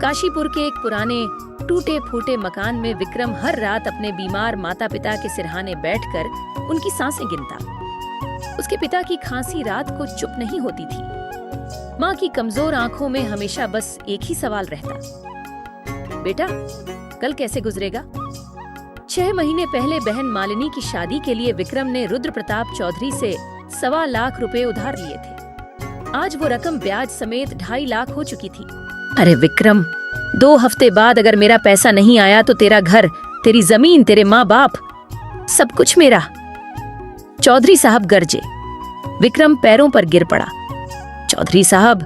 काशीपुर के एक पुराने टूटे फूटे मकान में विक्रम हर रात अपने बीमार माता पिता के सिरहाने बैठकर उनकी सांसें गिनता। उसके पिता की खांसी रात को चुप नहीं होती थी। माँ की कमजोर आंखों में हमेशा बस एक ही सवाल रहता, बेटा कल कैसे गुजरेगा। 6 महीने पहले बहन मालिनी की शादी के लिए विक्रम ने रुद्र प्रताप चौधरी से 1.25 लाख रुपए उधार लिए थे। आज वो रकम ब्याज समेत 2.5 लाख हो चुकी थी। अरे विक्रम, 2 हफ्ते बाद अगर मेरा पैसा नहीं आया तो तेरा घर, तेरी जमीन, तेरे माँ बाप, सब कुछ मेरा। चौधरी साहब गरजे। विक्रम पैरों पर गिर पड़ा। चौधरी साहब,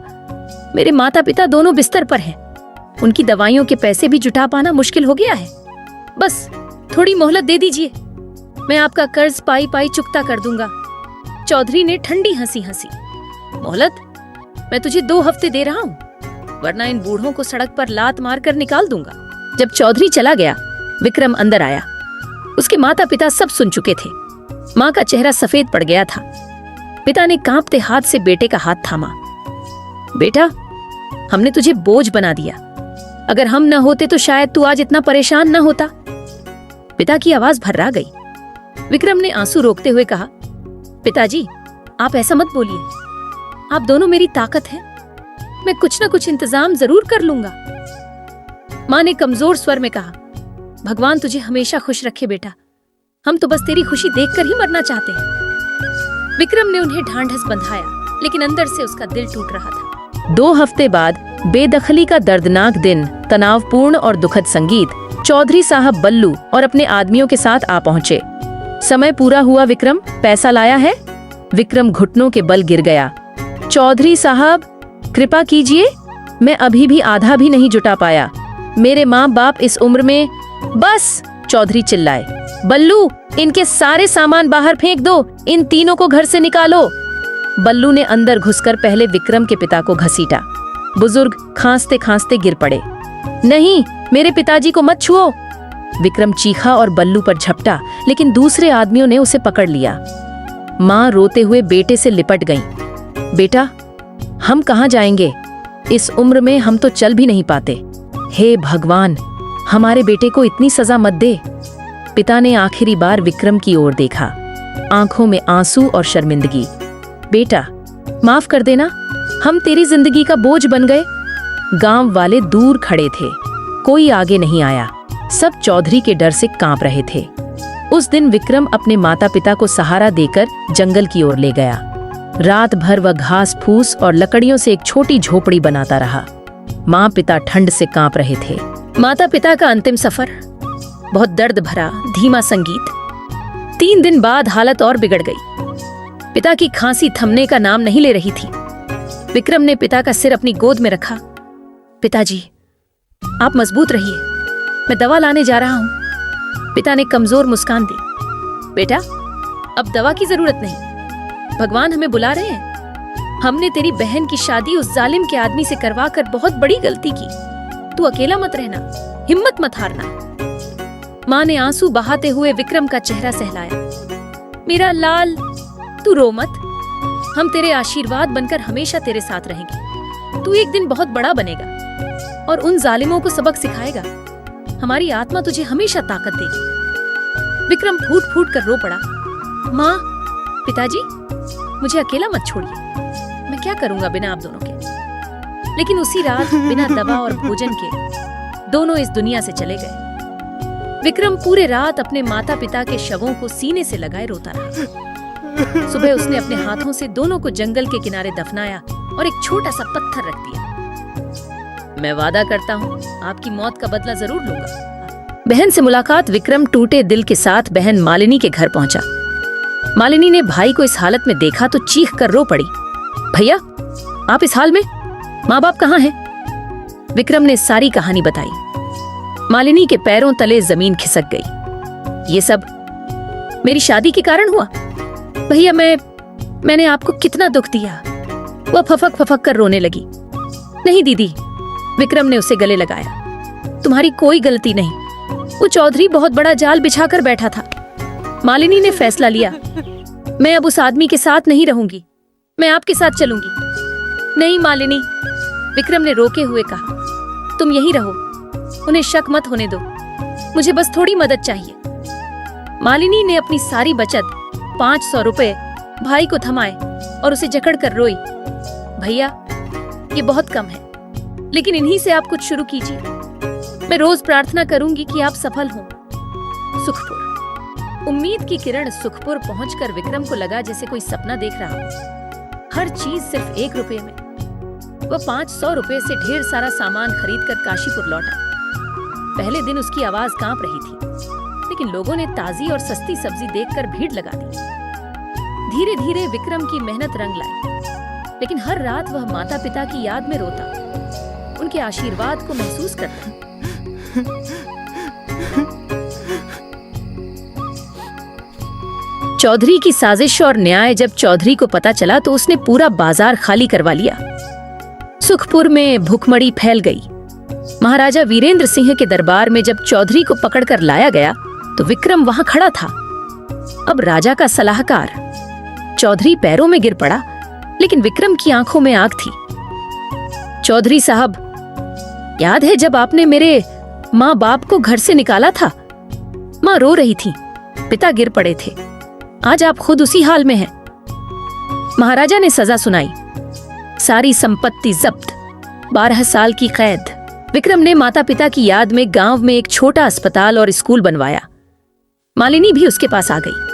मेरे माता पिता दोनों बिस्तर पर हैं। उनकी दवाइयों के पैसे भी जुटा पाना मुश्किल हो गया है। बस थोड़ी मोहलत दे दीजिए, मैं आपका कर्ज पाई पाई चुकता कर दूंगा। चौधरी ने ठंडी हंसी हंसी। मोहलत? मैं तुझे 2 हफ्ते दे रहा हूँ, वरना इन बूढ़ों को सड़क पर लात मार कर निकाल दूंगा। जब चौधरी चला गया, विक्रम अंदर आया। उसके माता पिता सब सुन चुके थे। माँ का चेहरा सफेद पड़ गया था। पिता ने कांपते हाथ से बेटे का हाथ थामा। बेटा, हमने तुझे बोझ बना दिया। अगर हम न होते तो शायद तू आज इतना परेशान न होता। पिता की आवाज भर्रा गई। विक्रम ने आंसू रोकते हुए कहा, पिताजी आप ऐसा मत बोलिए, आप दोनों मेरी ताकत हैं। मैं कुछ न कुछ इंतजाम जरूर कर लूंगा। माँ ने कमजोर स्वर में कहा, भगवान तुझे हमेशा खुश रखे बेटा, हम तो बस तेरी खुशी देखकर ही मरना चाहते हैं। विक्रम ने उन्हें ढांढस बंधाया, लेकिन अंदर से उसका दिल टूट रहा था। 2 हफ्ते बाद बेदखली का दर्दनाक दिन, तनावपूर्ण और दुखद संगीत। चौधरी साहब बल्लू और अपने आदमियों के साथ आ पहुंचे। समय पूरा हुआ विक्रम, पैसा लाया है? विक्रम घुटनों के बल गिर गया। चौधरी साहब कृपा कीजिए, मैं अभी भी आधा भी नहीं जुटा पाया। मेरे माँ बाप इस उम्र में। बस, चौधरी चिल्लाए। बल्लू, इनके सारे सामान बाहर फेंक दो, इन तीनों को घर से निकालो। बल्लू ने अंदर घुसकर पहले विक्रम के पिता को घसीटा। बुजुर्ग खांसते खांसते गिर पड़े। नहीं, मेरे पिताजी को मत छुओ। विक्रम चीखा और बल्लू पर झपटा, लेकिन दूसरे आदमियों ने उसे पकड़ लिया। माँ रोते हुए बेटे से लिपट गईं। बेटा, हम कहाँ जाएंगे? इस उम्र में हम तो चल भी नहीं पाते। हे भगवान, हमारे बेटे को इतनी सजा मत दे। पिता ने आखिरी बार विक्रम की ओर देखा, आंखों में आंसू और शर्मिंदगी। बेटा, माफ कर देना, हम तेरी जिंदगी का बोझ बन गए। गांव वाले दूर खड़े थे, कोई आगे नहीं आया। सब चौधरी के डर से कांप रहे थे। उस दिन विक्रम अपने माता पिता को सहारा देकर जंगल की ओर ले गया। रात भर वह घास फूस और लकड़ियों से एक छोटी झोपड़ी बनाता रहा। माँ पिता ठंड से कांप रहे थे। माता पिता का अंतिम सफर, बहुत दर्द भरा धीमा संगीत। 3 दिन बाद हालत और बिगड़ गई। पिता की खांसी थमने का नाम नहीं ले रही थी। विक्रम ने पिता का सिर अपनी गोद में रखा। पिताजी, आप मजबूत रहिए, मैं दवा लाने जा रहा हूँ। पिता ने कमजोर मुस्कान दी। बेटा, अब दवा की जरूरत नहीं, भगवान हमें बुला रहे हैं। हमने तेरी बहन की शादी उस जालिम के आदमी से करवा कर बहुत बड़ी गलती की। तू अकेला मत रहना, हिम्मत मत हारना। माँ ने आंसू बहाते हुए विक्रम का चेहरा सहलाया। मेरा लाल, तू रो मत, हम तेरे आशीर्वाद बनकर हमेशा तेरे साथ रहेंगे। तू एक दिन बहुत बड़ा बनेगा और उन जालिमों को सबक सिखाएगा। हमारी आत्मा तुझे हमेशा ताकत देगी। विक्रम फूट फूट कर रो पड़ा। माँ, पिताजी, मुझे अकेला मत छोड़िए, मैं क्या करूंगा बिना आप दोनों के। लेकिन उसी रात बिना दवा और भोजन के दोनों इस दुनिया से चले गए। विक्रम पूरे रात अपने माता पिता के शवों को सीने से लगाए रोता रहा। सुबह उसने अपने हाथों से दोनों को जंगल के किनारे दफनाया और एक छोटा सा पत्थर रख दिया। मैं वादा करता हूँ, आपकी मौत का बदला जरूर लूंगा। बहन से मुलाकात। विक्रम टूटे दिल के साथ बहन मालिनी के घर पहुंचा। मालिनी ने भाई को इस हालत में देखा तो चीख कर रो पड़ी। भैया, आप इस हाल में? माँ बाप कहाँ हैं? विक्रम ने सारी कहानी बताई। मालिनी के पैरों तले जमीन खिसक गई। ये सब मेरी शादी के कारण हुआ। भैया, मैंने आपको कितना दुख दिया। वह फफक फफक कर रोने लगी। नहीं दीदी, विक्रम ने उसे गले लगाया, तुम्हारी कोई गलती नहीं। वो चौधरी बहुत बड़ा जाल बिछाकर बैठा था। मालिनी ने फैसला लिया, मैं अब उस आदमी के साथ नहीं रहूंगी, मैं आपके साथ चलूंगी। नहीं मालिनी, विक्रम ने रोके हुए कहा, तुम यहीं रहो, उन्हें शक मत होने दो, मुझे बस थोड़ी मदद चाहिए। मालिनी ने अपनी सारी बचत 500 रुपए भाई को थमाए और उसे जकड़ कर रोई। भैया, ये बहुत कम है, लेकिन इन्हीं से आप कुछ शुरू कीजिए। मैं रोज प्रार्थना करूंगी कि आप सफल हों। सुखपुर। उम्मीद की किरण सुखपुर पहुंचकर विक्रम को लगा जैसे कोई सपना देख रहा हो। हर चीज सिर्फ 1 रुपए में। वह 500 रुपए से ढेर सारा सामान खरीदकर काशीपुर लौटा। पहले दिन उसकी आवाज कांप रही थी, लेकिन लोगों ने ताजी और सस्ती सब्जी देखकर भीड़ लगा दी। धीरे धीरे विक्रम की मेहनत रंग लाई, लेकिन हर रात वह माता पिता की याद में रोता, उनके आशीर्वाद को महसूस करता। चौधरी की साजिश और न्याय जब चौधरी को पता चला तो उसने पूरा बाजार खाली करवा लिया। सुखपुर में भुखमरी फैल गई। महाराजा वीरेंद्र सिंह के दरबार में जब चौधरी को पकड़कर लाया गया तो विक्रम वहां खड़ा था, अब राजा का सलाहकार। चौधरी पैरों में गिर पड़ा, लेकिन विक्रम की आंखों में आग थी। चौधरी साहब, याद है जब आपने मेरे माँ बाप को घर से निकाला था? माँ रो रही थी, पिता गिर पड़े थे, आज आप खुद उसी हाल में हैं। महाराजा ने सजा सुनाई, सारी संपत्ति जब्त, 12 साल की कैद। विक्रम ने माता पिता की याद में गांव में एक छोटा अस्पताल और स्कूल बनवाया। मालिनी भी उसके पास आ गई।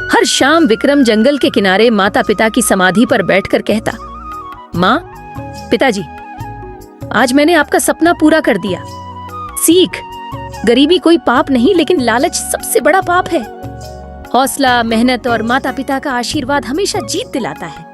हर शाम विक्रम जंगल के किनारे माता पिता की समाधि पर बैठकर कहता, माँ, पिताजी, आज मैंने आपका सपना पूरा कर दिया। सीख, गरीबी कोई पाप नहीं, लेकिन लालच सबसे बड़ा पाप है। हौसला, मेहनत और माता पिता का आशीर्वाद हमेशा जीत दिलाता है।